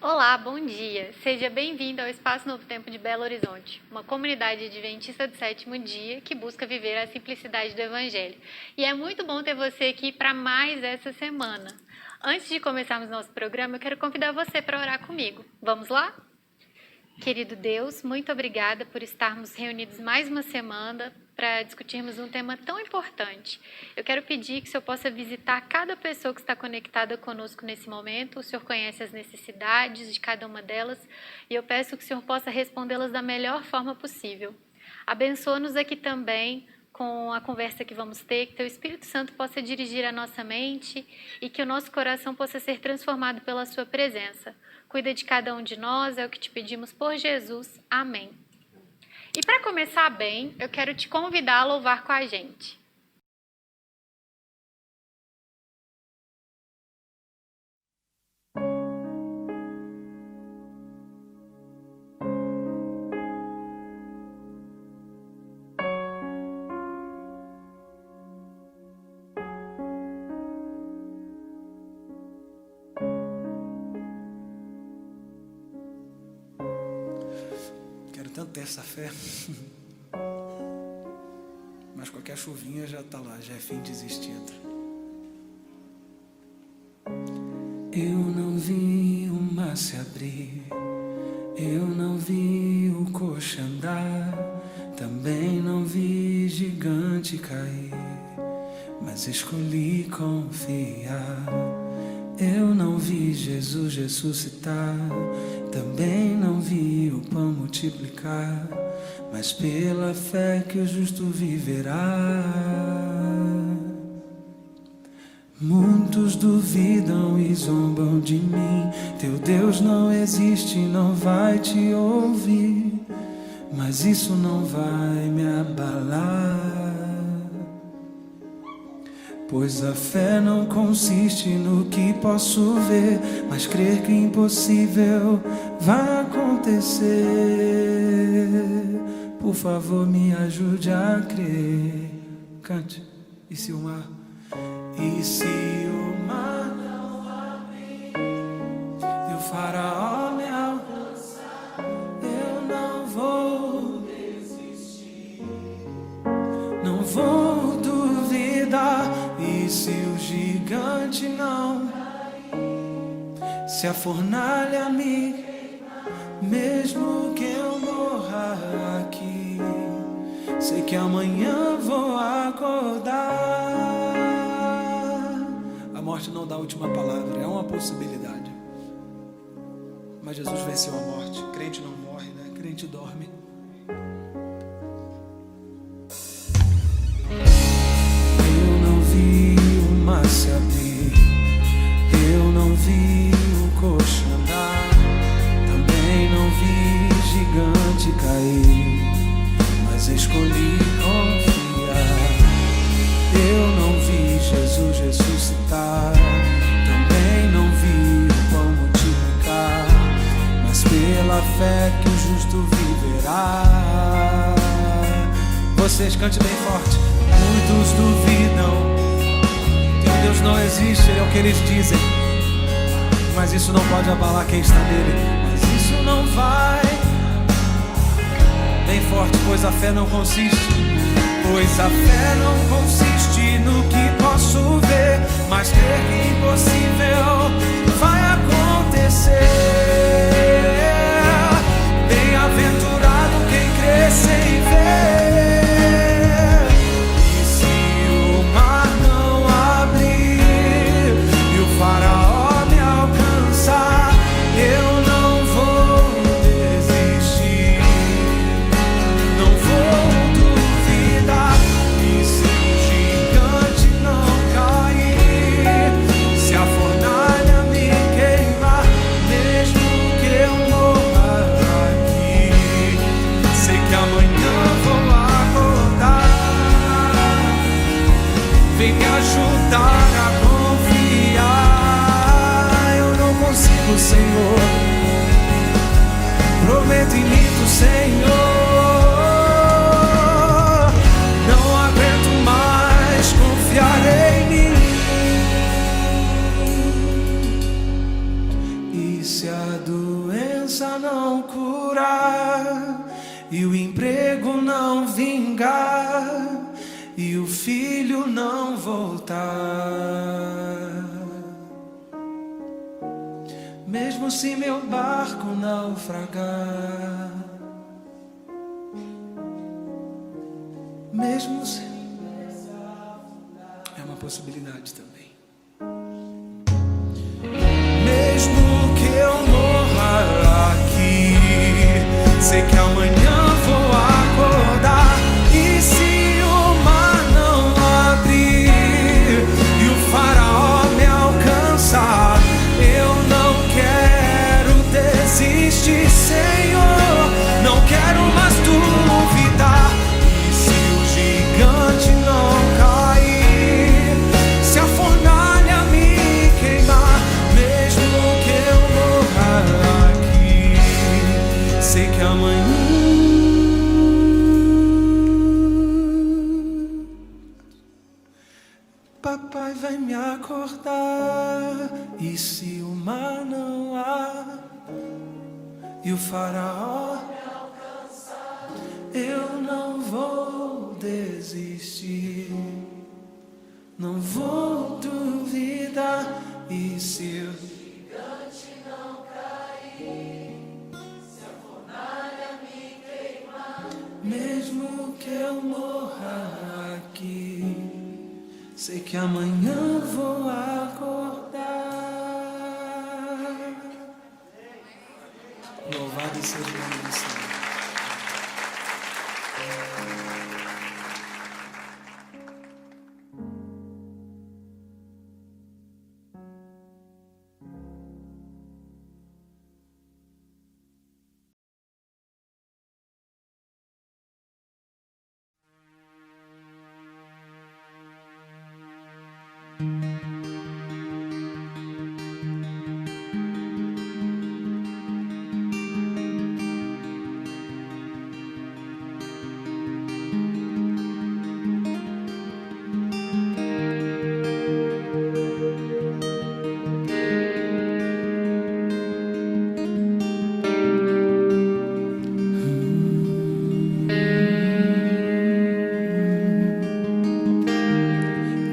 Olá, bom dia. Seja bem-vindo ao Espaço Novo Tempo de Belo Horizonte, uma comunidade adventista do sétimo dia que busca viver a simplicidade do Evangelho. E é muito bom ter você aqui para mais essa semana. Antes de começarmos nosso programa, eu quero convidar você para orar comigo. Vamos lá? Querido Deus, muito obrigada por estarmos reunidos mais uma semana para discutirmos um tema tão importante. Eu quero pedir que o Senhor possa visitar cada pessoa que está conectada conosco nesse momento. O Senhor conhece as necessidades de cada uma delas e eu peço que o Senhor possa respondê-las da melhor forma possível. Abençoa-nos aqui também com a conversa que vamos ter, que Teu Espírito Santo possa dirigir a nossa mente e que o nosso coração possa ser transformado pela Sua presença. Cuida de cada um de nós, é o que te pedimos por Jesus. Amém. E para começar bem, eu quero te convidar a louvar com a gente. Tanto ter essa fé, mas qualquer chuvinha já está lá, já é fim desistido. Eu não vi o mar se abrir, eu não vi o coxo andar, também não vi gigante cair, mas escolhi confiar. Eu não vi Jesus ressuscitar, também não vi o pão multiplicar, mas pela fé que o justo viverá. Muitos duvidam e zombam de mim, teu Deus não existe, não vai te ouvir, mas isso não vai me abalar. Pois a fé não consiste no que posso ver, mas crer que o impossível vai acontecer. Por favor, me ajude a crer. Cante. E se o mar? E se o mar não abrir e o faraó me alcançar, eu não vou desistir, não vou duvidar. E se o gigante não cair, se a fornalha me queimar, mesmo que eu morra aqui, sei que amanhã vou acordar. A morte não dá a última palavra, é uma possibilidade, mas Jesus venceu a morte. Crente não morre, né? Crente dorme. Se abrir, eu não vi o coxo andar, também não vi gigante cair, mas escolhi confiar. Eu não vi Jesus ressuscitar, também não vi o pão multiplicar, mas pela fé que o justo viverá. Vocês cantem bem forte. Muitos duvidam, Deus não existe, é o que eles dizem, mas isso não pode abalar quem está nele. Mas isso não vai. Bem forte, pois a fé não consiste, pois a fé não consiste no que posso ver, mas crer que o impossível vai acontecer. Bem-aventurado quem crê sem ver. Faraó me alcançar, eu não vou desistir, não vou duvidar. E se o gigante não cair, se a fornalha me queimar, mesmo que eu morra aqui, sei que amanhã vou acordar. Vem me ajudar a confiar. Senhor, prometo e minto, Senhor, não aguento mais confiar em mim. E se a doença não curar, e o emprego não vingar, e o filho não voltar, mesmo se meu barco naufragar, mesmo se... é uma possibilidade também. Mesmo que eu morra aqui, sei que amanhã vou acordar. E se o mar não abrir e o faraó me alcançar, eu não quero desistir, Senhor, não quero mais duvidar. E se o gigante não cair, se a fornalha me queimar, mesmo que eu morra aqui, sei que amanhã papai vai me acordar. E se o mar não há e o faraó me alcançar, eu não vou desistir, não vou duvidar. E se o gigante não cair, se a fornalha me queimar, mesmo que eu morra aqui, sei que amanhã vou acordar. Louvado seja o nome do Senhor.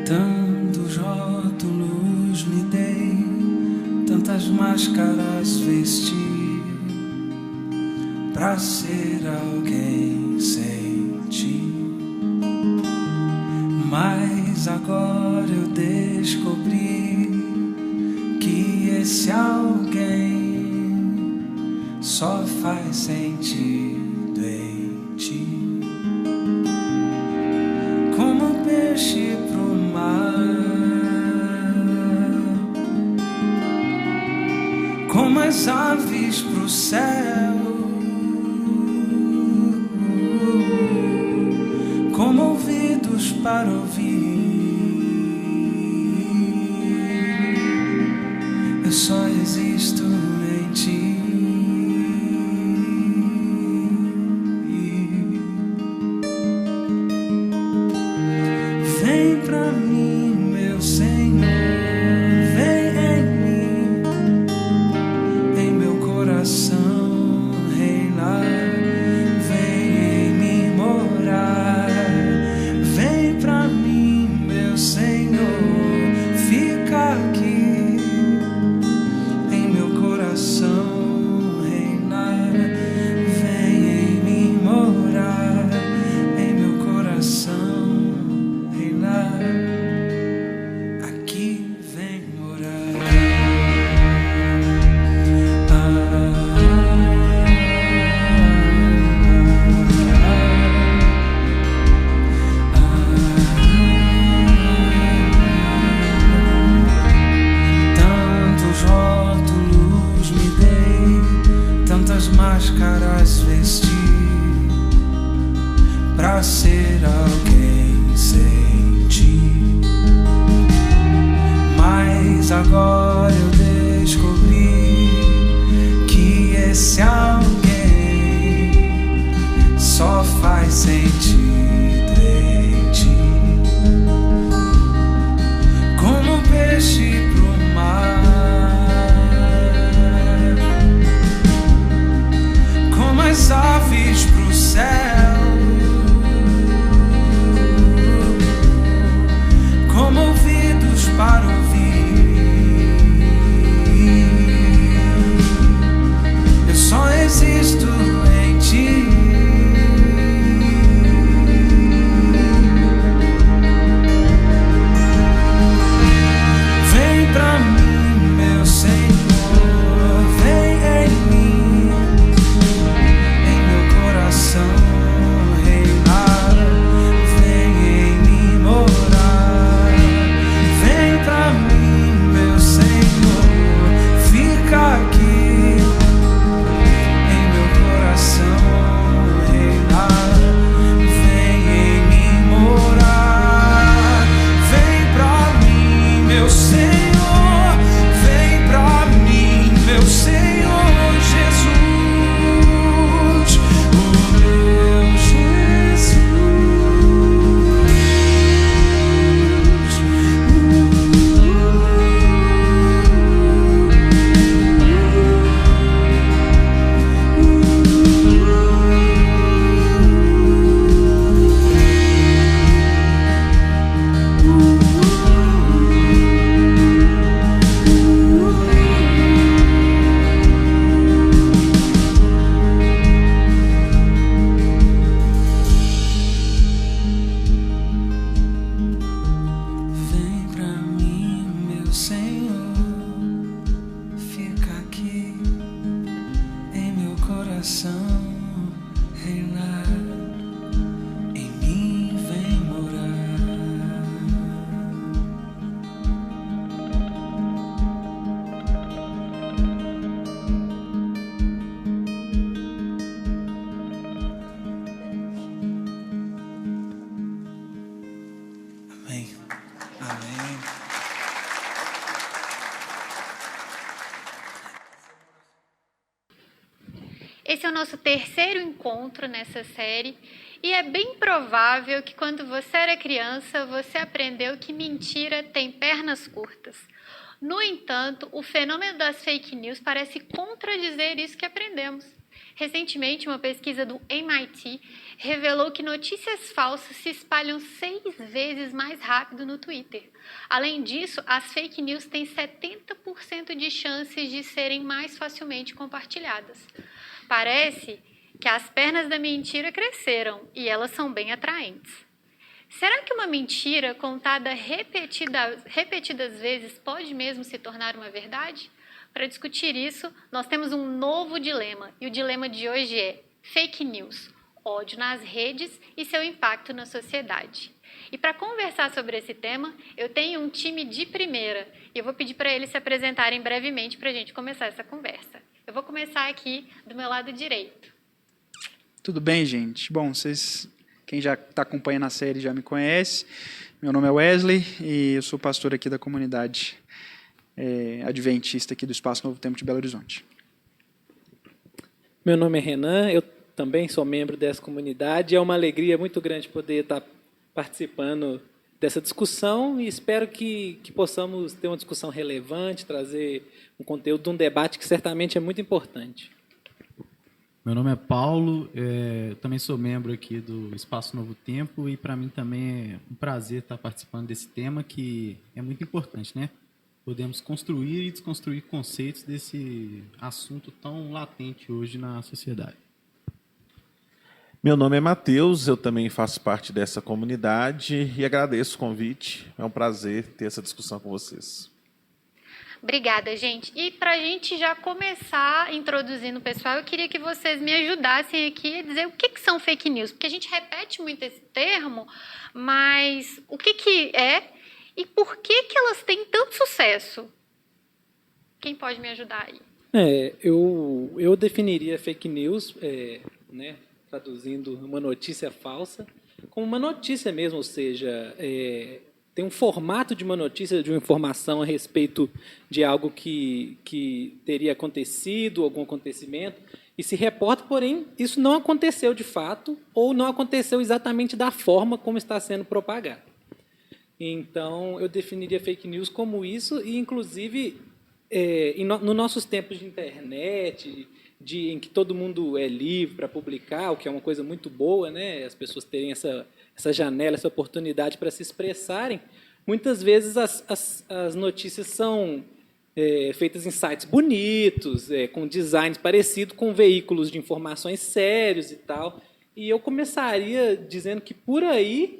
Tantos rótulos me dei, tantas máscaras vesti, pra ser alguém sem ti. Mas agora eu descobri que esse alguém só faz sentido em ti. Como peixe pro como as aves pro céu, como ouvidos para ouvir, eu só existo em ti. Vem pra mim, meu Senhor, reinar, vem em mim morar. Vem pra mim, meu Senhor, fica aqui em meu coração reinar. Vem em mim morar, em meu coração reinar. Aqui vem morar. Máscaras vesti pra ser alguém sem ti. Mas agora eu descobri que esse alguém só faz sentido em ti. Como peixe pro mar, coração reinar, em mim vem morar. Amém. Amém. Esse é o nosso terceiro encontro nessa série e é bem provável que quando você era criança você aprendeu que mentira tem pernas curtas. No entanto, o fenômeno das fake news parece contradizer isso que aprendemos. Recentemente, uma pesquisa do MIT revelou que notícias falsas se espalham 6 vezes mais rápido no Twitter. Além disso, as fake news têm 70% de chances de serem mais facilmente compartilhadas. Parece que as pernas da mentira cresceram e elas são bem atraentes. Será que uma mentira contada repetidas vezes pode mesmo se tornar uma verdade? Para discutir isso, nós temos um novo dilema, e o dilema de hoje é fake news, ódio nas redes e seu impacto na sociedade. E para conversar sobre esse tema, eu tenho um time de primeira, e eu vou pedir para eles se apresentarem brevemente para a gente começar essa conversa. Eu vou começar aqui do meu lado direito. Tudo bem, gente? Bom, quem já está acompanhando a série já me conhece. Meu nome é Wesley e eu sou pastor aqui da comunidade adventista aqui do Espaço Novo Tempo de Belo Horizonte. Meu nome é Renan, eu também sou membro dessa comunidade. É uma alegria muito grande poder estar participando dessa discussão e espero que possamos ter uma discussão relevante, trazer um conteúdo de um debate que certamente é muito importante. Meu nome é Paulo, eu também sou membro aqui do Espaço Novo Tempo e para mim também é um prazer estar participando desse tema que é muito importante, né? Podemos construir e desconstruir conceitos desse assunto tão latente hoje na sociedade. Meu nome é Matheus, eu também faço parte dessa comunidade e agradeço o convite. É um prazer ter essa discussão com vocês. Obrigada, gente. E para a gente já começar introduzindo o pessoal, eu queria que vocês me ajudassem aqui a dizer o que são fake news, porque a gente repete muito esse termo, mas o que é e por que elas têm tanto sucesso? Quem pode me ajudar aí? Eu definiria fake news, traduzindo uma notícia falsa, como uma notícia mesmo, ou seja, tem um formato de uma notícia, de uma informação a respeito de algo que teria acontecido, algum acontecimento, e se reporta, porém, isso não aconteceu de fato, ou não aconteceu exatamente da forma como está sendo propagado. Então, eu definiria fake news como isso, e inclusive, nos nossos tempos de internet, em que todo mundo é livre para publicar, o que é uma coisa muito boa, né? As pessoas terem essa janela, essa oportunidade para se expressarem, muitas vezes as notícias são feitas em sites bonitos, com designs parecidos com veículos de informações sérios e tal. E eu começaria dizendo que por aí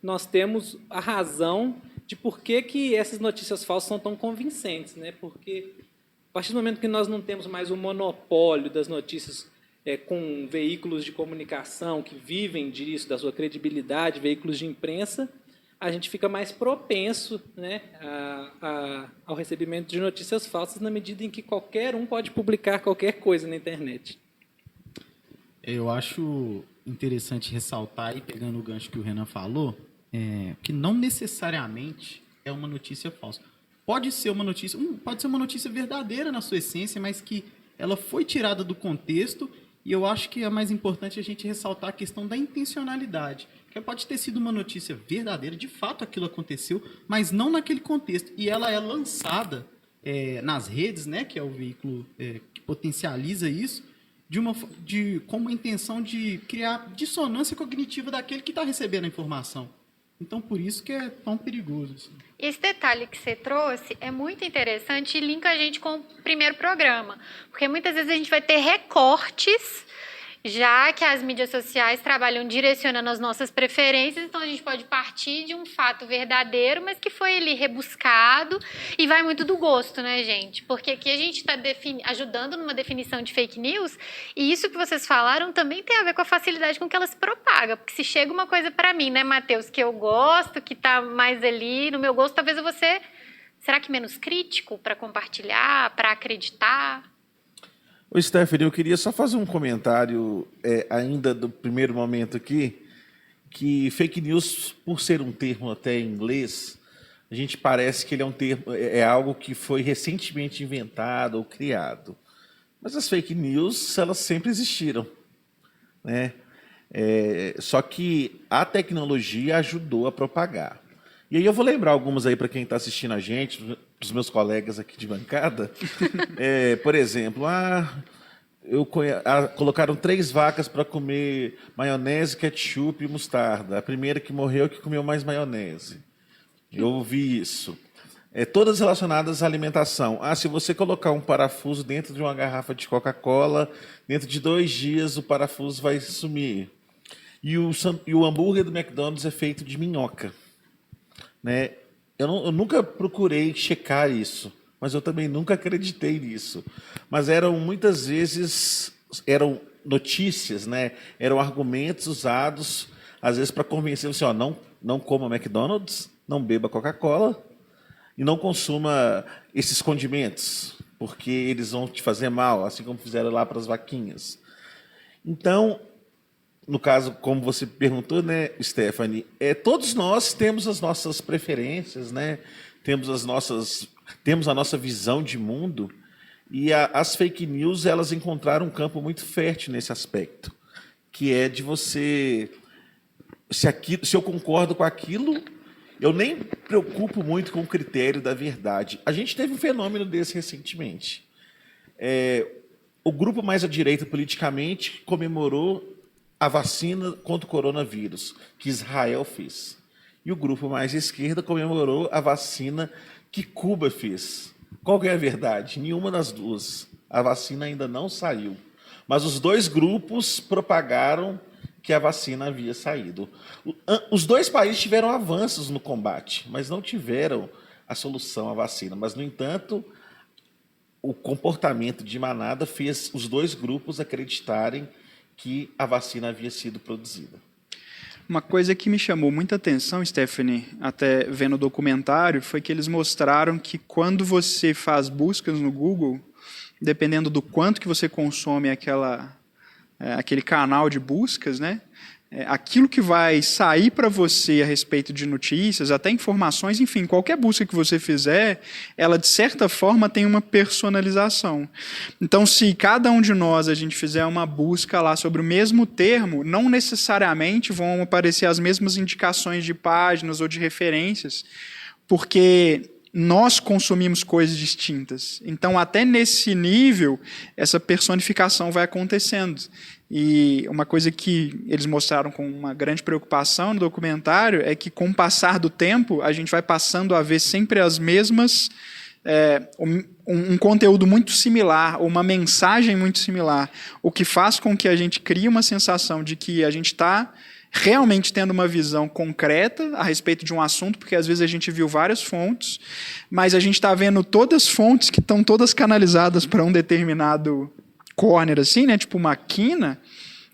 nós temos a razão de por que essas notícias falsas são tão convincentes, né? Porque a partir do momento que nós não temos mais o monopólio das notícias com veículos de comunicação que vivem disso, da sua credibilidade, veículos de imprensa, a gente fica mais propenso, né, ao recebimento de notícias falsas na medida em que qualquer um pode publicar qualquer coisa na internet. Eu acho interessante ressaltar, aí, pegando o gancho que o Renan falou, que não necessariamente é uma notícia falsa. Pode ser uma notícia verdadeira na sua essência, mas que ela foi tirada do contexto, e eu acho que é mais importante a gente ressaltar a questão da intencionalidade. Que pode ter sido uma notícia verdadeira, de fato aquilo aconteceu, mas não naquele contexto. E ela é lançada nas redes, né, que é o veículo que potencializa isso, com uma intenção de criar dissonância cognitiva daquele que está recebendo a informação. Então, por isso que é tão perigoso. Assim. Esse detalhe que você trouxe é muito interessante e linka a gente com o primeiro programa. Porque muitas vezes a gente vai ter recortes já que as mídias sociais trabalham direcionando as nossas preferências, então a gente pode partir de um fato verdadeiro, mas que foi ali rebuscado e vai muito do gosto, né, gente? Porque aqui a gente está ajudando numa definição de fake news e isso que vocês falaram também tem a ver com a facilidade com que ela se propaga, porque se chega uma coisa para mim, né, Matheus, que eu gosto, que está mais ali no meu gosto, talvez eu vou ser, será que menos crítico para compartilhar, para acreditar? Ô, Stephanie, eu queria só fazer um comentário ainda do primeiro momento aqui, que fake news, por ser um termo até em inglês, a gente parece que ele é um termo, é algo que foi recentemente inventado ou criado. Mas as fake news, elas sempre existiram, né? Só que a tecnologia ajudou a propagar. E aí eu vou lembrar algumas aí para quem está assistindo a gente, para os meus colegas aqui de bancada. Por exemplo, colocaram 3 vacas para comer maionese, ketchup e mostarda. A primeira que morreu que comeu mais maionese. Eu ouvi isso. Todas relacionadas à alimentação. Se você colocar um parafuso dentro de uma garrafa de Coca-Cola, dentro de 2 dias o parafuso vai sumir. E o hambúrguer do McDonald's é feito de minhoca. Né? Eu nunca procurei checar isso, mas eu também nunca acreditei nisso. Mas muitas vezes eram notícias, né? Eram argumentos usados, às vezes, para convencer você, não coma McDonald's, não beba Coca-Cola e não consuma esses condimentos, porque eles vão te fazer mal, assim como fizeram lá para as vaquinhas. Então, no caso, como você perguntou, né, Stephanie, todos nós temos as nossas preferências, né? Temos a nossa visão de mundo, e as fake news, elas encontraram um campo muito fértil nesse aspecto, que é de você, se eu concordo com aquilo, eu nem me preocupo muito com o critério da verdade. A gente teve um fenômeno desse recentemente. O grupo mais à direita politicamente comemorou a vacina contra o coronavírus, que Israel fez. E o grupo mais à esquerda comemorou a vacina que Cuba fez. Qual que é a verdade? Nenhuma das duas. A vacina ainda não saiu. Mas os 2 grupos propagaram que a vacina havia saído. Os 2 países tiveram avanços no combate, mas não tiveram a solução à vacina. Mas, no entanto, o comportamento de manada fez os 2 grupos acreditarem que a vacina havia sido produzida. Uma coisa que me chamou muita atenção, Stephanie, até vendo o documentário, foi que eles mostraram que quando você faz buscas no Google, dependendo do quanto que você consome aquele canal de buscas, né, aquilo que vai sair para você a respeito de notícias, até informações, enfim, qualquer busca que você fizer, ela de certa forma tem uma personalização. Então, se cada um de nós a gente fizer uma busca lá sobre o mesmo termo, não necessariamente vão aparecer as mesmas indicações de páginas ou de referências, porque nós consumimos coisas distintas. Então, até nesse nível, essa personificação vai acontecendo. E uma coisa que eles mostraram com uma grande preocupação no documentário é que, com o passar do tempo, a gente vai passando a ver sempre as mesmas, um conteúdo muito similar, ou uma mensagem muito similar, o que faz com que a gente crie uma sensação de que a gente está realmente tendo uma visão concreta a respeito de um assunto, porque às vezes a gente viu várias fontes, mas a gente está vendo todas as fontes que estão todas canalizadas para um determinado corner, assim, né, tipo uma quina,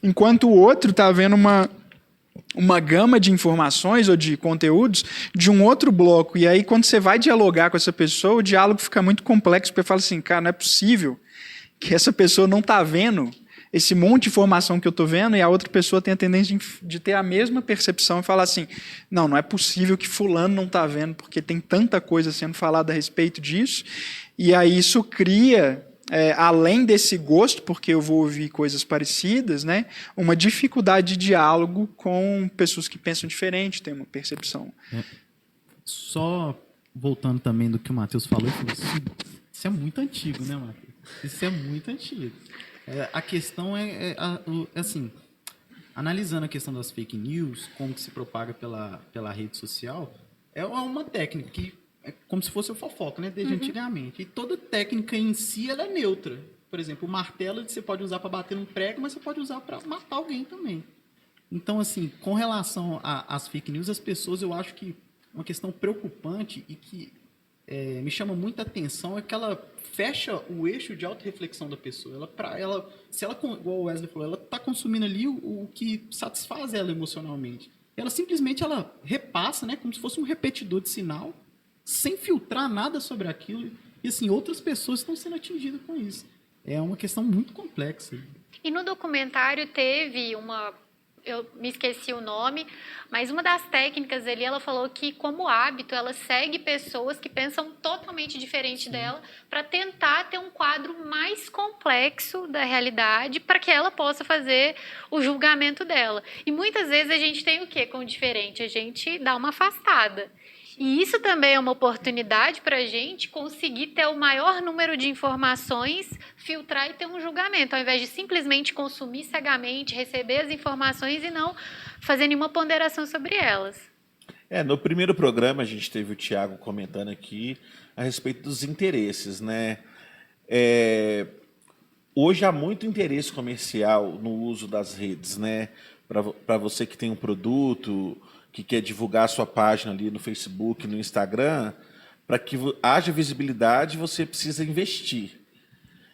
enquanto o outro está vendo uma gama de informações ou de conteúdos de um outro bloco. E aí, quando você vai dialogar com essa pessoa, o diálogo fica muito complexo, porque fala assim, cara, não é possível que essa pessoa não está vendo esse monte de informação que eu estou vendo e a outra pessoa tem a tendência de ter a mesma percepção e falar assim, não é possível que fulano não está vendo, porque tem tanta coisa sendo falada a respeito disso. E aí isso cria, além desse gosto, porque eu vou ouvir coisas parecidas, né, uma dificuldade de diálogo com pessoas que pensam diferente, têm uma percepção. Só voltando também do que o Matheus falou, isso é muito antigo, né, Matheus? Isso é muito antigo. A questão assim, analisando a questão das fake news, como que se propaga pela rede social, é uma técnica que é como se fosse o fofoca, né, desde antigamente. E toda técnica em si ela é neutra. Por exemplo, o martelo você pode usar para bater num prego, mas você pode usar para matar alguém também. Então, assim, com relação às fake news, as pessoas, eu acho que uma questão preocupante e que me chama muita atenção é que ela fecha o eixo de autorreflexão da pessoa. Se ela, igual o Wesley falou, ela está consumindo ali o que satisfaz ela emocionalmente. Ela simplesmente repassa, né, como se fosse um repetidor de sinal, sem filtrar nada sobre aquilo. E, assim, outras pessoas estão sendo atingidas com isso. É uma questão muito complexa. E no documentário teve eu me esqueci o nome, mas uma das técnicas ali, ela falou que, como hábito, ela segue pessoas que pensam totalmente diferente dela para tentar ter um quadro mais complexo da realidade para que ela possa fazer o julgamento dela. E muitas vezes a gente tem o quê com o diferente? A gente dá uma afastada. E isso também é uma oportunidade para a gente conseguir ter o maior número de informações, filtrar e ter um julgamento, ao invés de simplesmente consumir cegamente, receber as informações e não fazer nenhuma ponderação sobre elas. No primeiro programa a gente teve o Tiago comentando aqui a respeito dos interesses, né? Hoje há muito interesse comercial no uso das redes, né? Para você que tem um produto, que quer divulgar a sua página ali no Facebook, no Instagram, para que haja visibilidade, você precisa investir.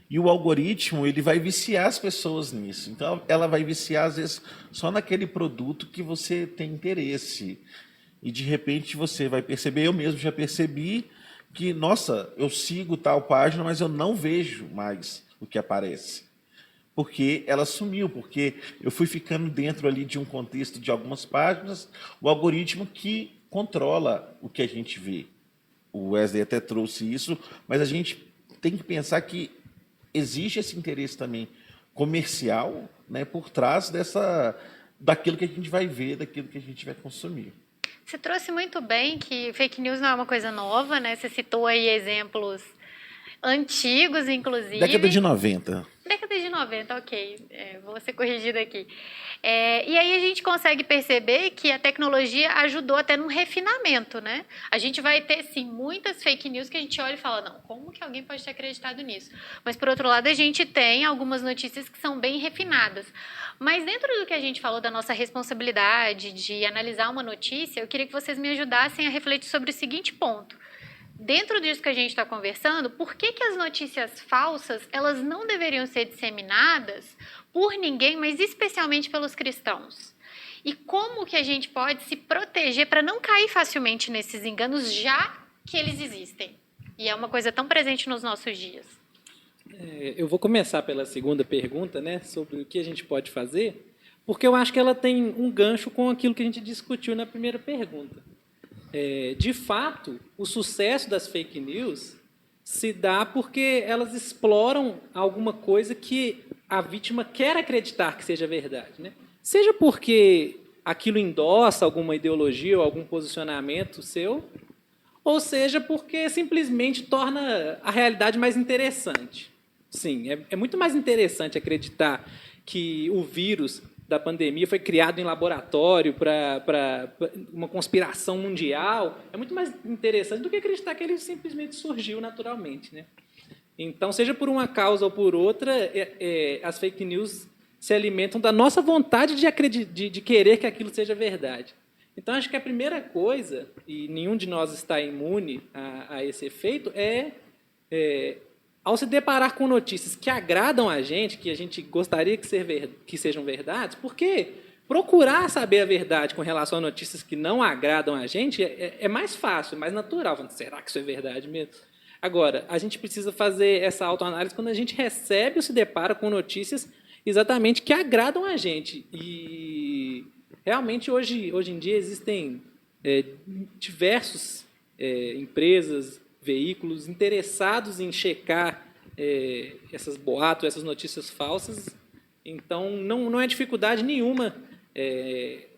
E o algoritmo, ele vai viciar as pessoas nisso. Então, ela vai viciar, às vezes, só naquele produto que você tem interesse. E, de repente, você vai perceber, eu mesmo já percebi, que, nossa, eu sigo tal página, mas eu não vejo mais o que aparece. Porque ela sumiu, porque eu fui ficando dentro ali de um contexto de algumas páginas, o algoritmo que controla o que a gente vê. O Wesley até trouxe isso, mas a gente tem que pensar que existe esse interesse também comercial, né, por trás daquilo que a gente vai ver, daquilo que a gente vai consumir. Você trouxe muito bem que fake news não é uma coisa nova, né? Você citou aí exemplos antigos, inclusive. Década de 90. Década de 90, ok. Vou ser corrigida aqui. E aí a gente consegue perceber que a tecnologia ajudou até num refinamento, né? A gente vai ter, sim, muitas fake news que a gente olha e fala, não, como que alguém pode ter acreditado nisso? Mas, por outro lado, a gente tem algumas notícias que são bem refinadas. Mas dentro do que a gente falou da nossa responsabilidade de analisar uma notícia, eu queria que vocês me ajudassem a refletir sobre o seguinte ponto. Dentro disso que a gente está conversando, por que as notícias falsas elas não deveriam ser disseminadas por ninguém, mas especialmente pelos cristãos? E como que a gente pode se proteger para não cair facilmente nesses enganos, já que eles existem? E é uma coisa tão presente nos nossos dias. Eu vou começar pela segunda pergunta, né, sobre o que a gente pode fazer, porque eu acho que ela tem um gancho com aquilo que a gente discutiu na primeira pergunta. De fato, o sucesso das fake news se dá porque elas exploram alguma coisa que a vítima quer acreditar que seja verdade, né? Seja porque aquilo endossa alguma ideologia ou algum posicionamento seu, ou seja porque simplesmente torna a realidade mais interessante. Sim, é muito mais interessante acreditar que o vírus da pandemia foi criado em laboratório para uma conspiração mundial, é muito mais interessante do que acreditar que ele simplesmente surgiu naturalmente, né? Então, seja por uma causa ou por outra, as fake news se alimentam da nossa vontade de querer que aquilo seja verdade. Então, acho que a primeira coisa, e nenhum de nós está imune a esse efeito, ao se deparar com notícias que agradam a gente gostaria que sejam verdades, porque procurar saber a verdade com relação a notícias que não agradam a gente é mais fácil, mais natural. Será que isso é verdade mesmo? Agora, a gente precisa fazer essa autoanálise quando a gente recebe ou se depara com notícias exatamente que agradam a gente. E realmente hoje em dia existem diversos empresas, veículos interessados em checar essas boatos, essas notícias falsas. Então, não é dificuldade nenhuma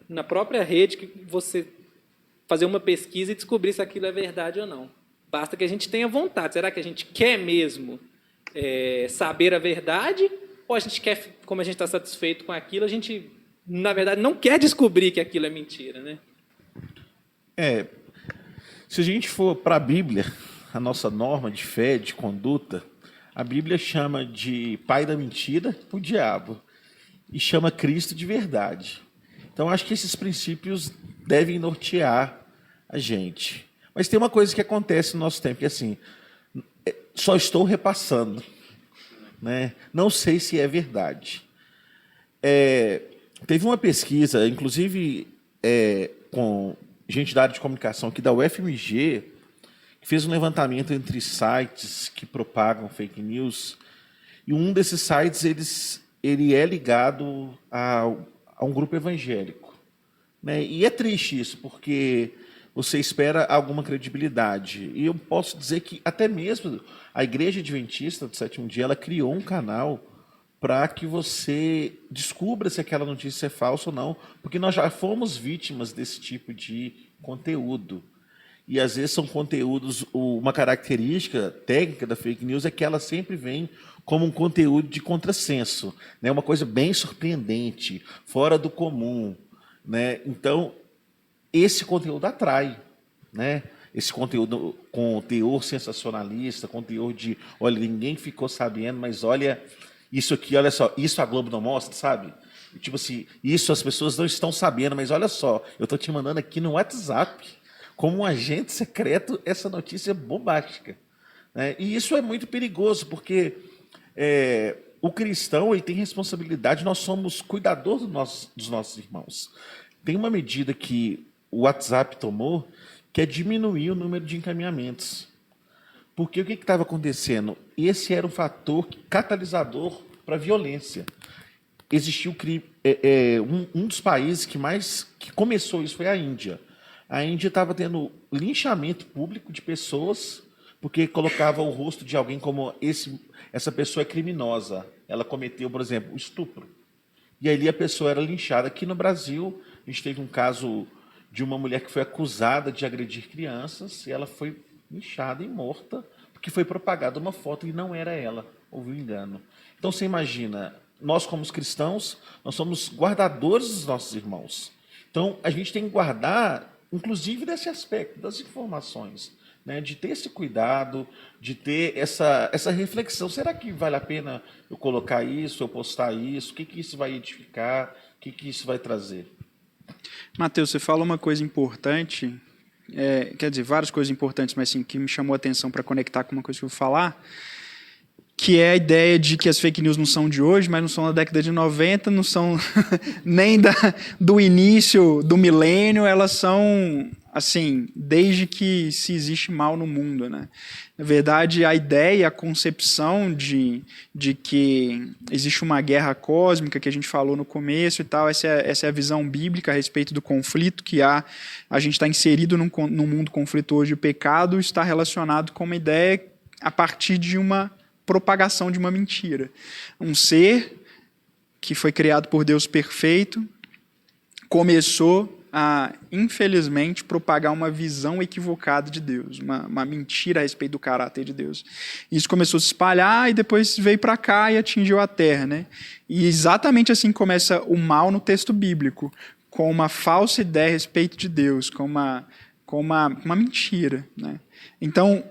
na própria rede que você fazer uma pesquisa e descobrir se aquilo é verdade ou não. Basta que a gente tenha vontade. Será que a gente quer mesmo saber a verdade? Ou a gente quer, como a gente está satisfeito com aquilo, a gente, na verdade, não quer descobrir que aquilo é mentira, né? Se a gente for para a Bíblia, a nossa norma de fé, de conduta, A Bíblia chama de pai da mentira o diabo e chama Cristo de verdade. Então, acho que esses princípios devem nortear a gente. Mas tem uma coisa que acontece no nosso tempo, que é assim, só estou repassando, né? Não sei se é verdade. Teve uma pesquisa, inclusive com gente da área de comunicação aqui da UFMG, que fez um levantamento entre sites que propagam fake news, e um desses sites ele é ligado a um grupo evangélico, né? E é triste isso, porque você espera alguma credibilidade. E eu posso dizer que até mesmo a Igreja Adventista do Sétimo Dia, ela criou um canal para que você descubra se aquela notícia é falsa ou não, porque nós já fomos vítimas desse tipo de conteúdo. E às vezes são conteúdos, uma característica técnica da fake news é que ela sempre vem como um conteúdo de contrassenso, né? Uma coisa bem surpreendente, fora do comum, né? Então, esse conteúdo atrai, né? Esse conteúdo com teor sensacionalista, com teor de, olha, ninguém ficou sabendo, mas olha, isso aqui, olha só, isso a Globo não mostra, sabe? Tipo assim, isso as pessoas não estão sabendo, mas olha só, eu estou te mandando aqui no WhatsApp, como um agente secreto, essa notícia é bombástica, né? E isso é muito perigoso, porque o cristão ele tem responsabilidade, nós somos cuidadores dos nossos irmãos. Tem uma medida que o WhatsApp tomou, que é diminuir o número de encaminhamentos. Porque o que estava acontecendo? Esse era um fator catalisador para a violência. Existiu um dos países que começou isso foi a Índia. A Índia estava tendo linchamento público de pessoas porque colocava o rosto de alguém como essa pessoa é criminosa. Ela cometeu, por exemplo, o estupro. E ali a pessoa era linchada. Aqui no Brasil, a gente teve um caso de uma mulher que foi acusada de agredir crianças e ela foi linchada e morta porque foi propagada uma foto e não era ela. Houve um engano. Então, você imagina, nós como cristãos, nós somos guardadores dos nossos irmãos. Então, a gente tem que guardar, inclusive, desse aspecto, das informações, né? De ter esse cuidado, de ter essa reflexão. Será que vale a pena eu colocar isso, eu postar isso? O que isso vai edificar? O que isso vai trazer? Mateus, você fala uma coisa importante, quer dizer, várias coisas importantes, mas sim, que me chamou a atenção para conectar com uma coisa que eu vou falar, que é a ideia de que as fake news não são de hoje, mas não são da década de 90, não são nem do início do milênio, elas são, assim, desde que se existe mal no mundo, né? Na verdade, a ideia, a concepção de que existe uma guerra cósmica, que a gente falou no começo e tal, essa é a visão bíblica a respeito do conflito que a gente está inserido num mundo conflituoso de pecado, está relacionado com uma ideia a partir de uma propagação de uma mentira. Um ser que foi criado por Deus perfeito começou a, infelizmente, propagar uma visão equivocada de Deus, uma mentira a respeito do caráter de Deus. Isso começou a se espalhar e depois veio para cá e atingiu a terra, né? E exatamente assim começa o mal no texto bíblico, com uma falsa ideia a respeito de Deus, com uma mentira, né? Então,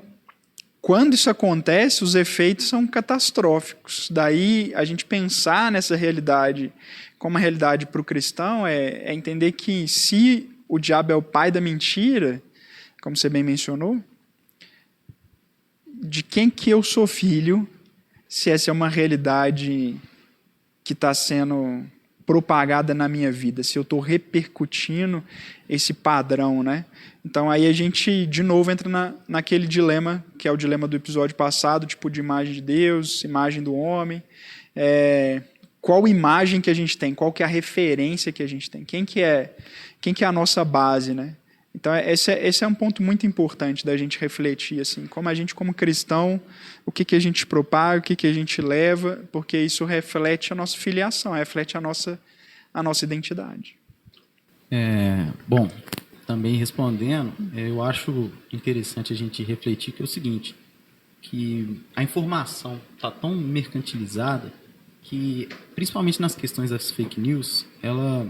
quando isso acontece, os efeitos são catastróficos. Daí, a gente pensar nessa realidade como uma realidade para o cristão é entender que se o diabo é o pai da mentira, como você bem mencionou, de quem que eu sou filho, se essa é uma realidade que está sendo propagada na minha vida, se eu estou repercutindo esse padrão, né? Então aí a gente de novo entra naquele dilema, que é o dilema do episódio passado, tipo de imagem de Deus, imagem do homem, qual imagem que a gente tem, qual que é a referência que a gente tem, quem que é a nossa base, né? Então esse é um ponto muito importante da gente refletir, assim, como a gente como cristão, o que a gente propaga, o que a gente leva, porque isso reflete a nossa filiação, reflete a nossa identidade. Bom, também respondendo, eu acho interessante a gente refletir que é o seguinte, que a informação está tão mercantilizada que, principalmente nas questões das fake news, ela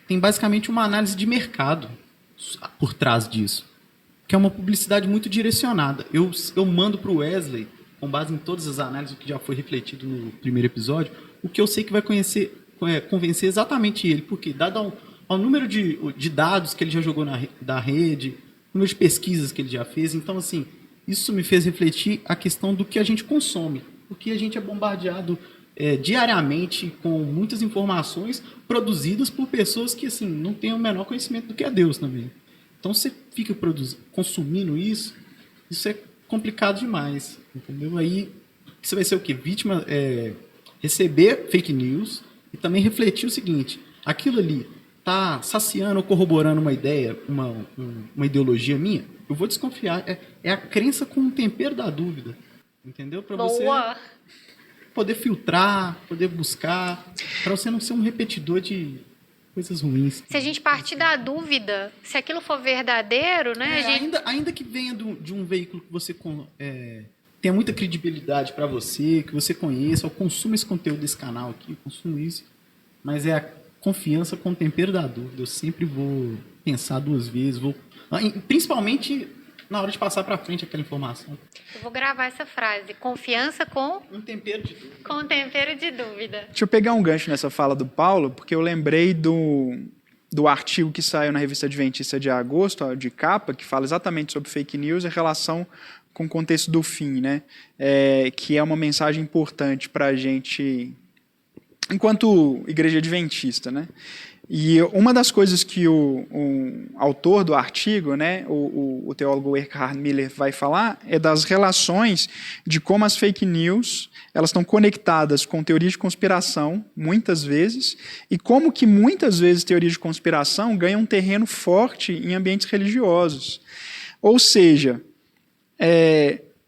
tem basicamente uma análise de mercado por trás disso, que é uma publicidade muito direcionada. Eu mando para o Wesley com base em todas as análises, o que já foi refletido no primeiro episódio, o que eu sei que vai convencer exatamente ele, porque dado ao número de dados que ele já jogou da rede, número de pesquisas que ele já fez, então, assim, isso me fez refletir a questão do que a gente consome, porque a gente é bombardeado diariamente com muitas informações produzidas por pessoas que, assim, não têm o menor conhecimento do que é Deus também. Então, você fica consumindo isso é complicado demais, entendeu? Aí, você vai ser o quê? Vítima, receber fake news e também refletir o seguinte, aquilo ali está saciando ou corroborando uma ideia, uma ideologia minha, eu vou desconfiar. É a crença com um tempero da dúvida, entendeu? Para você poder filtrar, poder buscar, para você não ser um repetidor de coisas ruins. Se a gente partir da dúvida, se aquilo for verdadeiro, né? Ainda que venha de um veículo que você tenha muita credibilidade para você, que você conheça, ou consuma esse conteúdo desse canal aqui, eu consumo isso, mas é a confiança com o tempero da dúvida. Eu sempre vou pensar duas vezes, principalmente na hora de passar para frente aquela informação. Eu vou gravar essa frase. Confiança com... um tempero de dúvida. Com tempero de dúvida. Deixa eu pegar um gancho nessa fala do Paulo, porque eu lembrei do artigo que saiu na Revista Adventista de agosto, de capa, que fala exatamente sobre fake news e relação com o contexto do fim, né? Que é uma mensagem importante para a gente, enquanto igreja adventista, né? E uma das coisas que o autor do artigo, né, o teólogo Eckhard Miller, vai falar é das relações de como as fake news elas estão conectadas com teorias de conspiração, muitas vezes, e como que muitas vezes teorias de conspiração ganham um terreno forte em ambientes religiosos. Ou seja,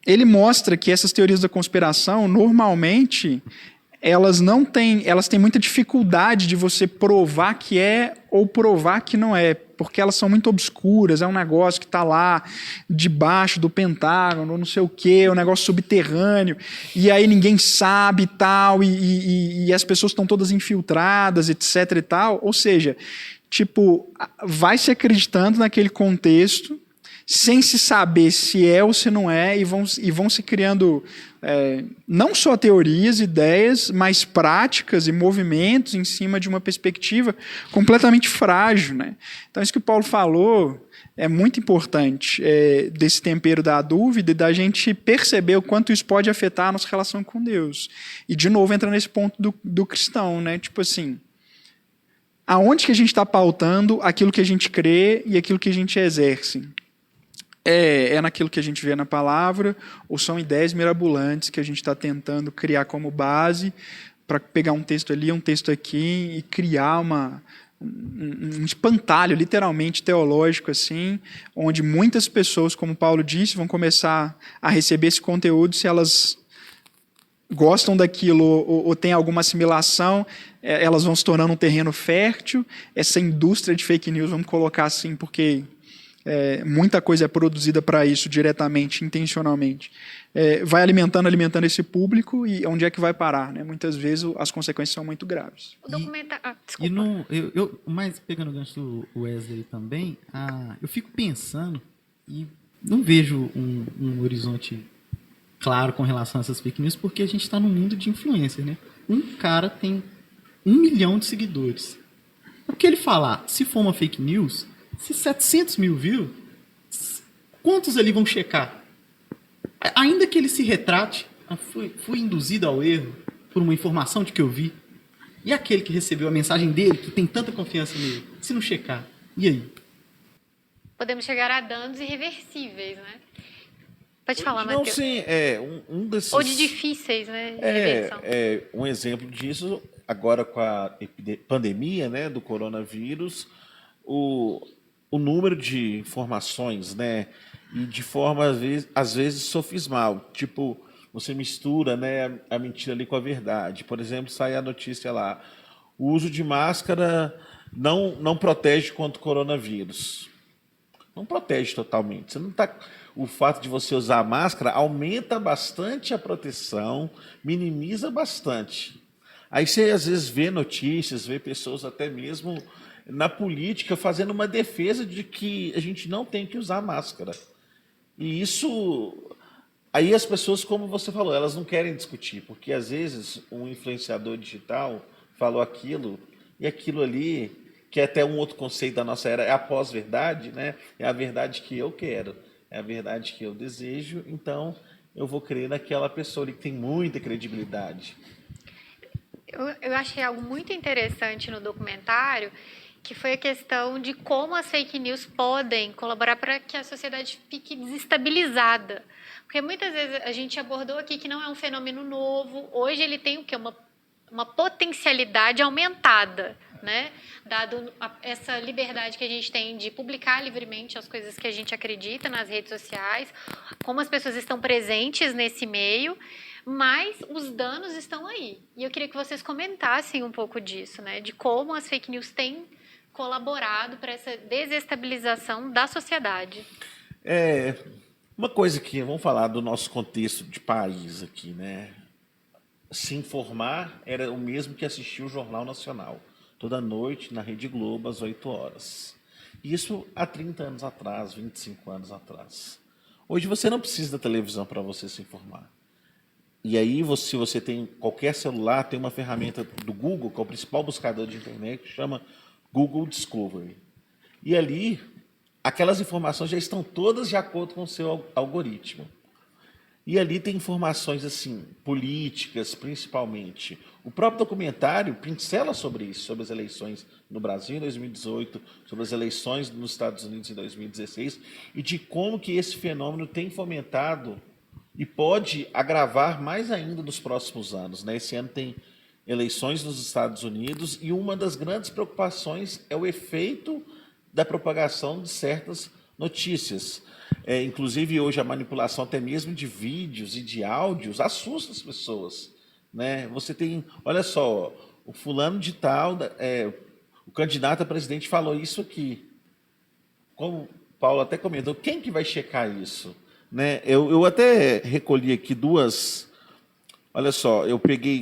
ele mostra que essas teorias da conspiração, normalmente, elas têm muita dificuldade de você provar que é ou provar que não é, porque elas são muito obscuras, é um negócio que está lá debaixo do Pentágono, não sei o quê, é um negócio subterrâneo, e aí ninguém sabe e tal, e as pessoas estão todas infiltradas, etc. e tal. Ou seja, tipo, vai se acreditando naquele contexto, sem se saber se é ou se não é, e vão se criando não só teorias, ideias, mas práticas e movimentos em cima de uma perspectiva completamente frágil, né? Então, isso que o Paulo falou é muito importante, desse tempero da dúvida e da gente perceber o quanto isso pode afetar a nossa relação com Deus. E, de novo, entra nesse ponto do cristão, né? Tipo assim, aonde que a gente está pautando aquilo que a gente crê e aquilo que a gente exerce? É naquilo que a gente vê na palavra, ou são ideias mirabolantes que a gente está tentando criar como base para pegar um texto ali, um texto aqui e criar um espantalho, literalmente teológico, assim, onde muitas pessoas, como Paulo disse, vão começar a receber esse conteúdo se elas gostam daquilo ou têm alguma assimilação, elas vão se tornando um terreno fértil. Essa indústria de fake news, vamos colocar assim, porque muita coisa é produzida para isso diretamente, intencionalmente. Vai alimentando esse público, e onde é que vai parar? Né? Muitas vezes as consequências são muito graves. O documentário... desculpa. Mas pegando o gancho do Wesley também, eu fico pensando e não vejo um horizonte claro com relação a essas fake news, porque a gente está num mundo de influência, né? Um cara tem 1 milhão de seguidores. O que ele falar, se for uma fake news, se 700 mil viu, quantos ali vão checar? Ainda que ele se retrate, fui induzido ao erro por uma informação de que eu vi, e aquele que recebeu a mensagem dele, que tem tanta confiança nele, se não checar, e aí? Podemos chegar a danos irreversíveis, né? Pode falar, Não, Matheus. sim, um desses... Ou de difíceis, né? De reversão. Um exemplo disso, agora com a pandemia, né, do coronavírus, o número de informações, né, e de forma, às vezes sofismal. Tipo, você mistura, né, a mentira ali com a verdade. Por exemplo, sai a notícia lá, o uso de máscara não protege contra o coronavírus. Não protege totalmente. Você não tá... O fato de você usar a máscara aumenta bastante a proteção, minimiza bastante. Aí você, às vezes, vê notícias, vê pessoas até mesmo na política fazendo uma defesa de que a gente não tem que usar máscara. E isso... Aí as pessoas, como você falou, elas não querem discutir, porque às vezes um influenciador digital falou aquilo, e aquilo ali, que é até um outro conceito da nossa era, é a pós-verdade, né? É a verdade que eu quero, é a verdade que eu desejo, então eu vou crer naquela pessoa ali que tem muita credibilidade. Eu achei algo muito interessante no documentário, que foi a questão de como as fake news podem colaborar para que a sociedade fique desestabilizada. Porque muitas vezes a gente abordou aqui que não é um fenômeno novo, hoje ele tem o quê? Uma potencialidade aumentada, né? Dado essa liberdade que a gente tem de publicar livremente as coisas que a gente acredita nas redes sociais, como as pessoas estão presentes nesse meio, mas os danos estão aí. E eu queria que vocês comentassem um pouco disso, né? De como as fake news têm colaborado para essa desestabilização da sociedade. Uma coisa que, vamos falar do nosso contexto de país aqui, né? Se informar era o mesmo que assistir o Jornal Nacional, toda noite na Rede Globo, às 8 horas. Isso há 30 anos atrás, 25 anos atrás. Hoje você não precisa da televisão para você se informar. E aí, se você tem qualquer celular, tem uma ferramenta do Google, que é o principal buscador de internet, que chama Google Discovery. E ali, aquelas informações já estão todas de acordo com o seu algoritmo. E ali tem informações assim, políticas, principalmente. O próprio documentário pincela sobre isso, sobre as eleições no Brasil em 2018, sobre as eleições nos Estados Unidos em 2016, e de como que esse fenômeno tem fomentado e pode agravar mais ainda nos próximos anos, né? Esse ano tem eleições nos Estados Unidos e uma das grandes preocupações é o efeito da propagação de certas notícias. Inclusive, hoje, a manipulação até mesmo de vídeos e de áudios assusta as pessoas, né? Você tem, olha só, o fulano de tal, o candidato a presidente falou isso aqui. Como o Paulo até comentou, quem que vai checar isso? Né? Eu até recolhi aqui duas... Olha só,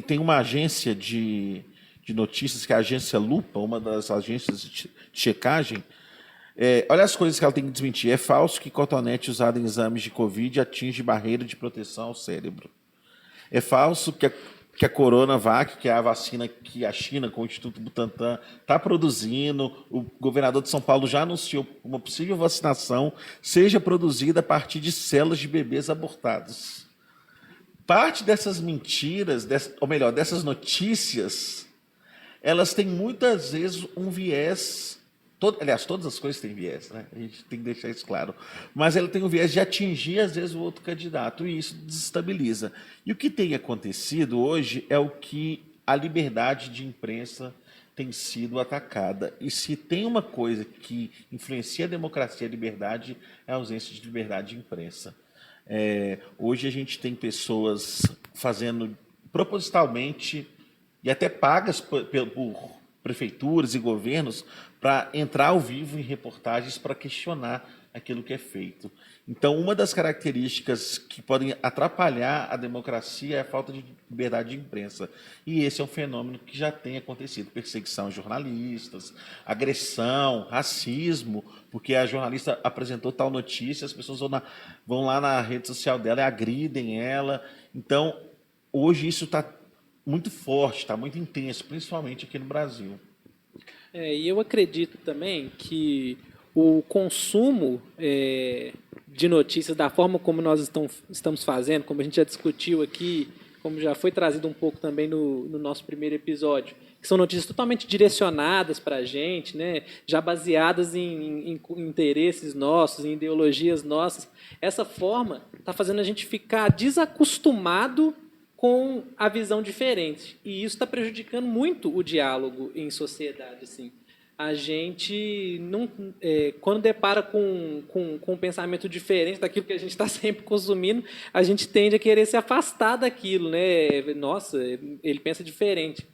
tem uma agência de notícias, que é a agência Lupa, uma das agências de checagem. Olha as coisas que ela tem que desmentir. É falso que cotonete usado em exames de Covid atinge barreira de proteção ao cérebro. É falso que a Coronavac, que é a vacina que a China, com o Instituto Butantan, está produzindo. O governador de São Paulo já anunciou uma possível vacinação seja produzida a partir de células de bebês abortados. Parte dessas mentiras, ou melhor, dessas notícias, elas têm muitas vezes um viés. Aliás, todas as coisas têm viés, né? A gente tem que deixar isso claro. Mas ela tem o viés de atingir, às vezes, o outro candidato, e isso desestabiliza. E o que tem acontecido hoje é o que a liberdade de imprensa tem sido atacada. E se tem uma coisa que influencia a democracia e a liberdade, é a ausência de liberdade de imprensa. Hoje a gente tem pessoas fazendo propositalmente e até pagas por prefeituras e governos para entrar ao vivo em reportagens para questionar aquilo que é feito. Então, uma das características que podem atrapalhar a democracia é a falta de liberdade de imprensa. E esse é um fenômeno que já tem acontecido. Perseguição a jornalistas, agressão, racismo, porque a jornalista apresentou tal notícia, as pessoas vão lá na rede social dela e agridem ela. Então, hoje isso está muito forte, está muito intenso, principalmente aqui no Brasil. E eu acredito também que o consumo de notícias, da forma como nós estamos fazendo, como a gente já discutiu aqui, como já foi trazido um pouco também no nosso primeiro episódio, que são notícias totalmente direcionadas para a gente, né? Já baseadas em interesses nossos, em ideologias nossas. Essa forma está fazendo a gente ficar desacostumado com a visão diferente. E isso está prejudicando muito o diálogo em sociedade. Assim. A gente, não, quando depara com um pensamento diferente daquilo que a gente está sempre consumindo, a gente tende a querer se afastar daquilo. Né? Nossa, ele pensa diferente.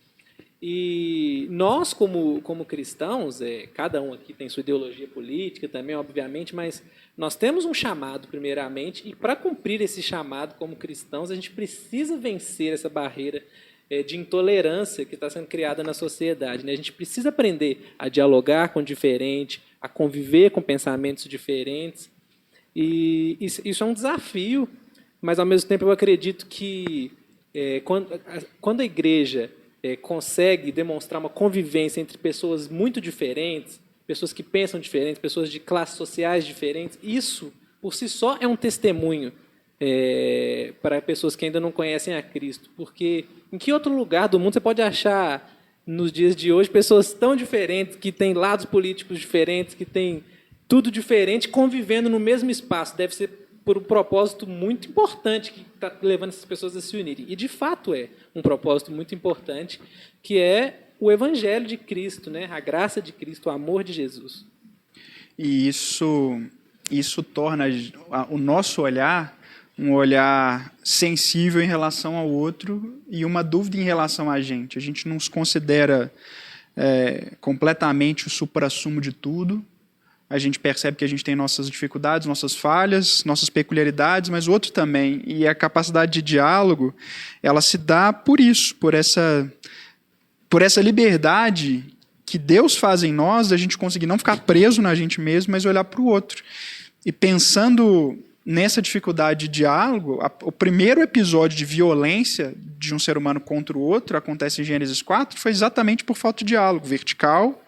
E nós, como cristãos, cada um aqui tem sua ideologia política também, obviamente, mas nós temos um chamado, primeiramente, e para cumprir esse chamado como cristãos, a gente precisa vencer essa barreira de intolerância que está sendo criada na sociedade. Né? A gente precisa aprender a dialogar com o diferente, a conviver com pensamentos diferentes, e isso é um desafio mas ao mesmo tempo eu acredito que quando a igreja consegue demonstrar uma convivência entre pessoas muito diferentes, pessoas que pensam diferentes, pessoas de classes sociais diferentes, isso, por si só, é um testemunho para pessoas que ainda não conhecem a Cristo. Porque em que outro lugar do mundo você pode achar, nos dias de hoje, pessoas tão diferentes, que têm lados políticos diferentes, que têm tudo diferente, convivendo no mesmo espaço? Deve ser por um propósito muito importante que está levando essas pessoas a se unirem. E, de fato, é um propósito muito importante, que é o Evangelho de Cristo, né? A graça de Cristo, o amor de Jesus. E isso torna o nosso olhar um olhar sensível em relação ao outro e uma dúvida em relação a gente. A gente não se considera completamente o suprassumo de tudo. A gente percebe que a gente tem nossas dificuldades, nossas falhas, nossas peculiaridades, mas o outro também. E a capacidade de diálogo, ela se dá por isso, por essa liberdade que Deus faz em nós, da gente conseguir não ficar preso na gente mesmo, mas olhar para o outro. E pensando nessa dificuldade de diálogo, o primeiro episódio de violência de um ser humano contra o outro, acontece em Gênesis 4, foi exatamente por falta de diálogo vertical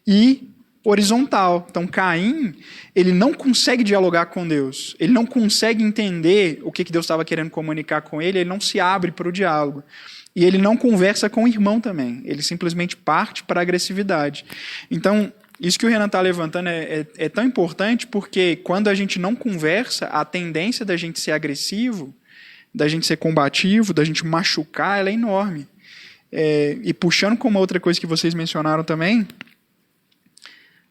e horizontal. Então, Caim, ele não consegue dialogar com Deus, ele não consegue entender o que Deus estava querendo comunicar com ele não se abre para o diálogo. E ele não conversa com o irmão também, ele simplesmente parte para a agressividade. Então, isso que o Renan está levantando é tão importante, porque quando a gente não conversa, a tendência da gente ser agressivo, da gente ser combativo, da gente machucar, ela é enorme. E puxando com uma outra coisa que vocês mencionaram também,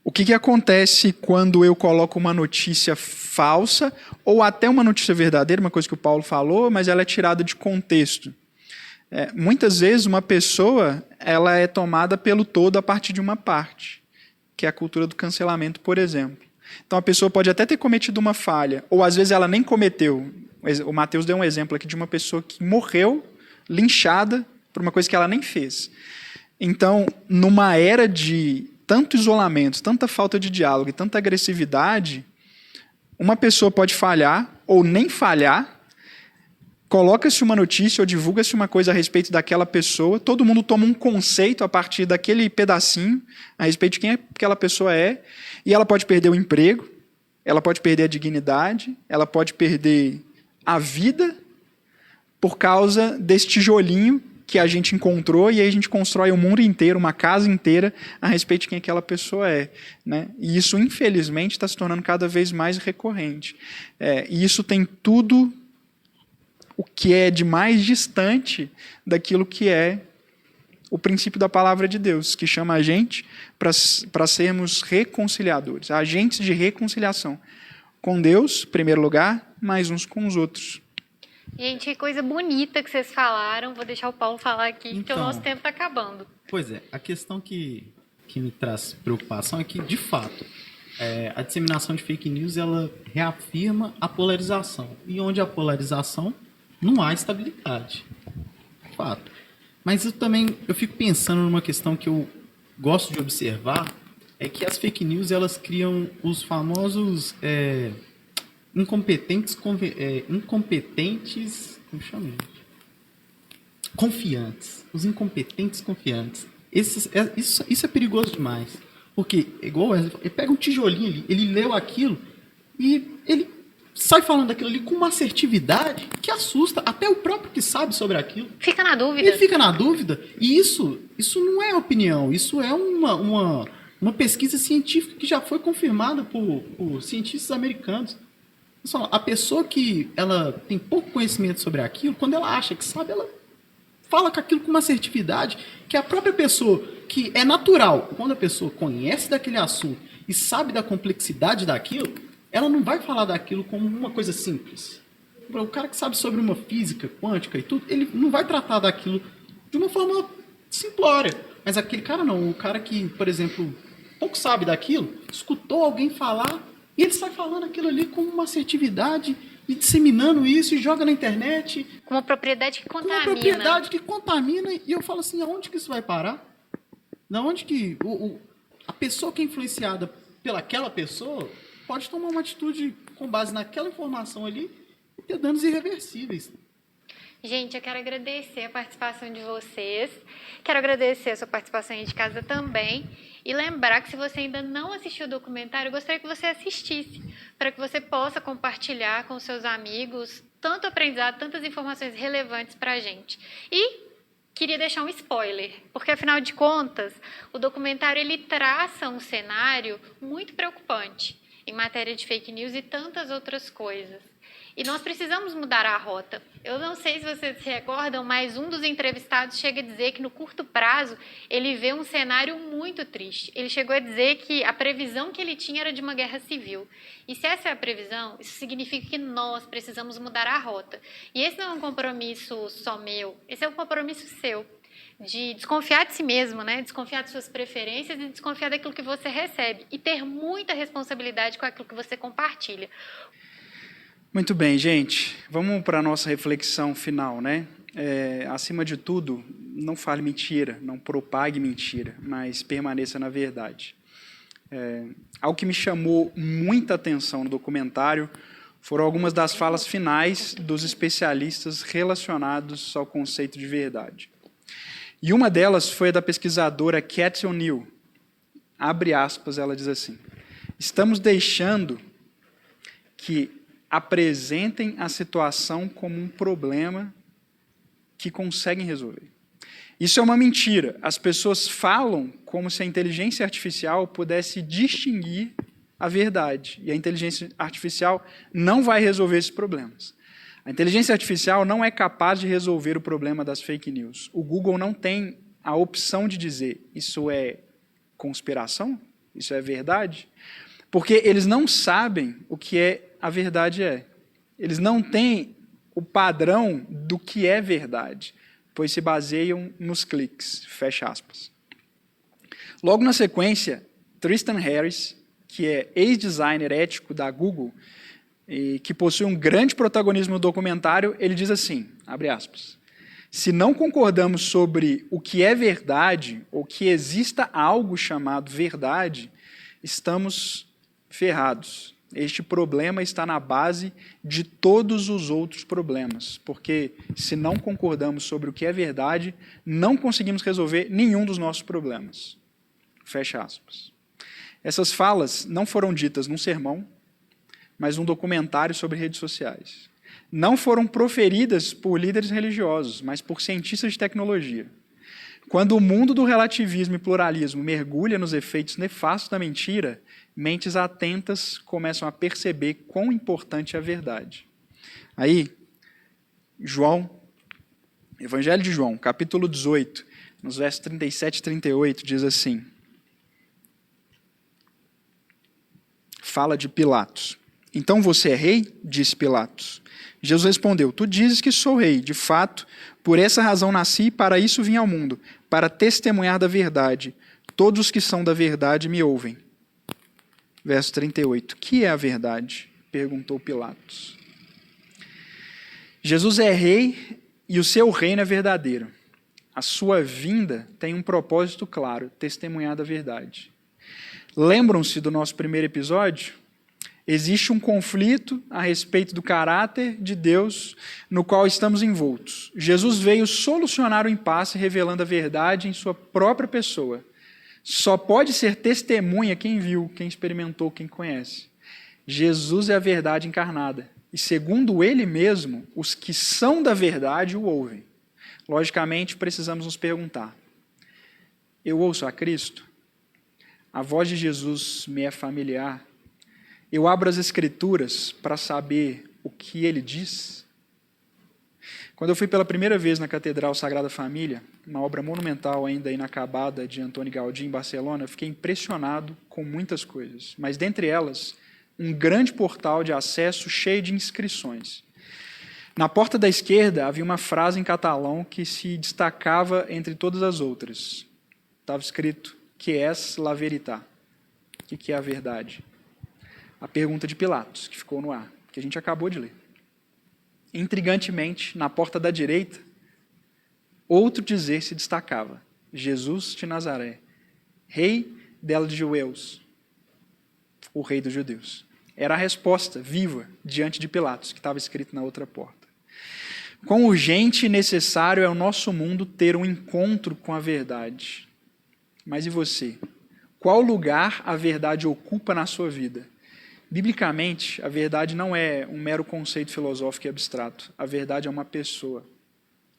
o que acontece quando eu coloco uma notícia falsa, ou até uma notícia verdadeira, uma coisa que o Paulo falou, mas ela é tirada de contexto? Muitas vezes uma pessoa ela é tomada pelo todo a partir de uma parte, que é a cultura do cancelamento, por exemplo. Então a pessoa pode até ter cometido uma falha, ou às vezes ela nem cometeu. O Mateus deu um exemplo aqui de uma pessoa que morreu linchada por uma coisa que ela nem fez. Então, numa era de tanto isolamento, tanta falta de diálogo e tanta agressividade, uma pessoa pode falhar ou nem falhar, coloca-se uma notícia ou divulga-se uma coisa a respeito daquela pessoa, todo mundo toma um conceito a partir daquele pedacinho a respeito de quem aquela pessoa é, e ela pode perder o emprego, ela pode perder a dignidade, ela pode perder a vida por causa desse tijolinho que a gente encontrou, e aí a gente constrói o mundo inteiro, uma casa inteira, a respeito de quem aquela pessoa é. Né? E isso, infelizmente, está se tornando cada vez mais recorrente. E isso tem tudo o que é de mais distante daquilo que é o princípio da palavra de Deus, que chama a gente para sermos reconciliadores, agentes de reconciliação com Deus, em primeiro lugar, mas uns com os outros. Gente, que coisa bonita que vocês falaram. Vou deixar o Paulo falar aqui, porque o nosso tempo está acabando. Pois é, a questão que me traz preocupação é que, de fato, a disseminação de fake news ela reafirma a polarização. E onde há polarização, não há estabilidade. De fato. Mas eu fico pensando numa questão que eu gosto de observar, é que as fake news elas criam os famosos incompetentes, como chama? Confiantes. Os incompetentes confiantes. Isso é perigoso demais. Porque, igual ele pega um tijolinho ali, ele leu aquilo e ele sai falando daquilo ali com uma assertividade que assusta até o próprio que sabe sobre aquilo. Fica na dúvida. Ele fica na dúvida. E isso não é opinião, isso é uma pesquisa científica que já foi confirmada por cientistas americanos. A pessoa que ela tem pouco conhecimento sobre aquilo, quando ela acha que sabe, ela fala com aquilo com uma assertividade que a própria pessoa, que é natural, quando a pessoa conhece daquele assunto e sabe da complexidade daquilo, ela não vai falar daquilo como uma coisa simples. O cara que sabe sobre uma física quântica e tudo, ele não vai tratar daquilo de uma forma simplória. Mas aquele cara não, o cara que, por exemplo, pouco sabe daquilo, escutou alguém falar e ele sai falando aquilo ali com uma assertividade e disseminando isso e joga na internet. Com uma propriedade que contamina. Com uma propriedade que contamina. E eu falo assim, aonde que isso vai parar? Da onde que a pessoa que é influenciada pelaquela pessoa pode tomar uma atitude com base naquela informação ali e ter danos irreversíveis. Gente, eu quero agradecer a participação de vocês, quero agradecer a sua participação aí de casa também e lembrar que se você ainda não assistiu o documentário, eu gostaria que você assistisse, para que você possa compartilhar com seus amigos tanto aprendizado, tantas informações relevantes para a gente. E queria deixar um spoiler, porque afinal de contas, o documentário ele traça um cenário muito preocupante em matéria de fake news e tantas outras coisas. E nós precisamos mudar a rota. Eu não sei se vocês se recordam, mas um dos entrevistados chega a dizer que no curto prazo ele vê um cenário muito triste. Ele chegou a dizer que a previsão que ele tinha era de uma guerra civil. E se essa é a previsão, isso significa que nós precisamos mudar a rota. E esse não é um compromisso só meu, esse é um compromisso seu. De desconfiar de si mesmo, né? Desconfiar de suas preferências e desconfiar daquilo que você recebe. E ter muita responsabilidade com aquilo que você compartilha. Muito bem, gente. Vamos para a nossa reflexão final, né? Acima de tudo, não fale mentira, não propague mentira, mas permaneça na verdade. Algo que me chamou muita atenção no documentário foram algumas das falas finais dos especialistas relacionados ao conceito de verdade. E uma delas foi a da pesquisadora Cathy O'Neil. Abre aspas, ela diz assim: estamos deixando que apresentem a situação como um problema que conseguem resolver. Isso é uma mentira. As pessoas falam como se a inteligência artificial pudesse distinguir a verdade. E a inteligência artificial não vai resolver esses problemas. A inteligência artificial não é capaz de resolver o problema das fake news. O Google não tem a opção de dizer isso é conspiração? Isso é verdade? Porque eles não sabem o que a verdade é. Eles não têm o padrão do que é verdade, pois se baseiam nos cliques. Fecha aspas. Logo na sequência, Tristan Harris, que é ex-designer ético da Google, e que possui um grande protagonismo no documentário, ele diz assim, abre aspas, se não concordamos sobre o que é verdade, ou que exista algo chamado verdade, estamos ferrados. Este problema está na base de todos os outros problemas, porque se não concordamos sobre o que é verdade, não conseguimos resolver nenhum dos nossos problemas. Fecha aspas. Essas falas não foram ditas num sermão, mas num documentário sobre redes sociais. Não foram proferidas por líderes religiosos, mas por cientistas de tecnologia. Quando o mundo do relativismo e pluralismo mergulha nos efeitos nefastos da mentira, mentes atentas começam a perceber quão importante é a verdade. Aí, Evangelho de João, capítulo 18, nos versos 37 e 38, diz assim, fala de Pilatos. Então você é rei? Disse Pilatos. Jesus respondeu, tu dizes que sou rei. De fato, por essa razão nasci e para isso vim ao mundo, para testemunhar da verdade. Todos os que são da verdade me ouvem. Verso 38. Que é a verdade? Perguntou Pilatos. Jesus é rei e o seu reino é verdadeiro. A sua vinda tem um propósito claro, testemunhar da verdade. Lembram-se do nosso primeiro episódio? Existe um conflito a respeito do caráter de Deus no qual estamos envoltos. Jesus veio solucionar o impasse revelando a verdade em sua própria pessoa. Só pode ser testemunha quem viu, quem experimentou, quem conhece. Jesus é a verdade encarnada. E segundo ele mesmo, os que são da verdade o ouvem. Logicamente, precisamos nos perguntar, eu ouço a Cristo? A voz de Jesus me é familiar? Eu abro as Escrituras para saber o que ele diz? Quando eu fui pela primeira vez na Catedral Sagrada Família, uma obra monumental ainda inacabada de Antoni Gaudí em Barcelona, eu fiquei impressionado com muitas coisas, mas dentre elas, um grande portal de acesso cheio de inscrições. Na porta da esquerda havia uma frase em catalão que se destacava entre todas as outras. Estava escrito, que és la veritat? O que é a verdade? A pergunta de Pilatos, que ficou no ar, que a gente acabou de ler. Intrigantemente, na porta da direita, outro dizer se destacava, Jesus de Nazaré, rei dels judeus, o rei dos judeus. Era a resposta viva diante de Pilatos, que estava escrito na outra porta. Quão urgente e necessário é o nosso mundo ter um encontro com a verdade. Mas e você? Qual lugar a verdade ocupa na sua vida? Biblicamente, a verdade não é um mero conceito filosófico e abstrato. A verdade é uma pessoa.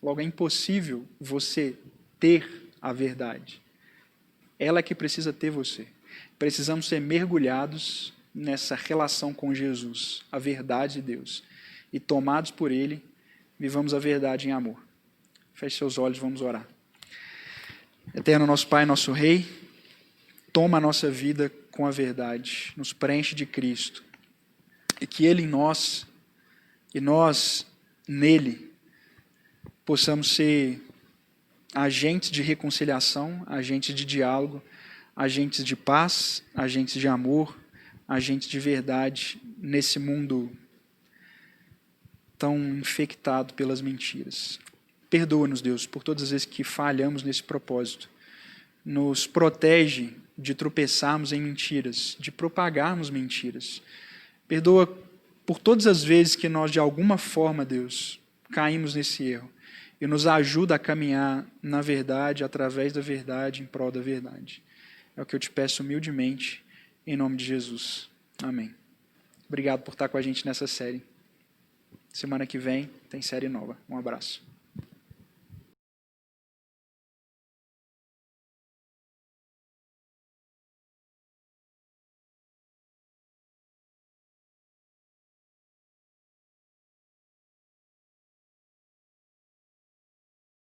Logo, é impossível você ter a verdade. Ela é que precisa ter você. Precisamos ser mergulhados nessa relação com Jesus, a verdade de Deus. E tomados por Ele, vivamos a verdade em amor. Feche seus olhos, vamos orar. Eterno nosso Pai, nosso Rei, toma a nossa vida com a verdade, nos preenche de Cristo, e que Ele em nós, e nós nele, possamos ser agentes de reconciliação, agentes de diálogo, agentes de paz, agentes de amor, agentes de verdade nesse mundo tão infectado pelas mentiras. Perdoa-nos, Deus, por todas as vezes que falhamos nesse propósito. Nos protege de tropeçarmos em mentiras, de propagarmos mentiras. Perdoa por todas as vezes que nós, de alguma forma, Deus, caímos nesse erro. E nos ajuda a caminhar na verdade, através da verdade, em prol da verdade. É o que eu te peço humildemente, em nome de Jesus. Amém. Obrigado por estar com a gente nessa série. Semana que vem tem série nova. Um abraço.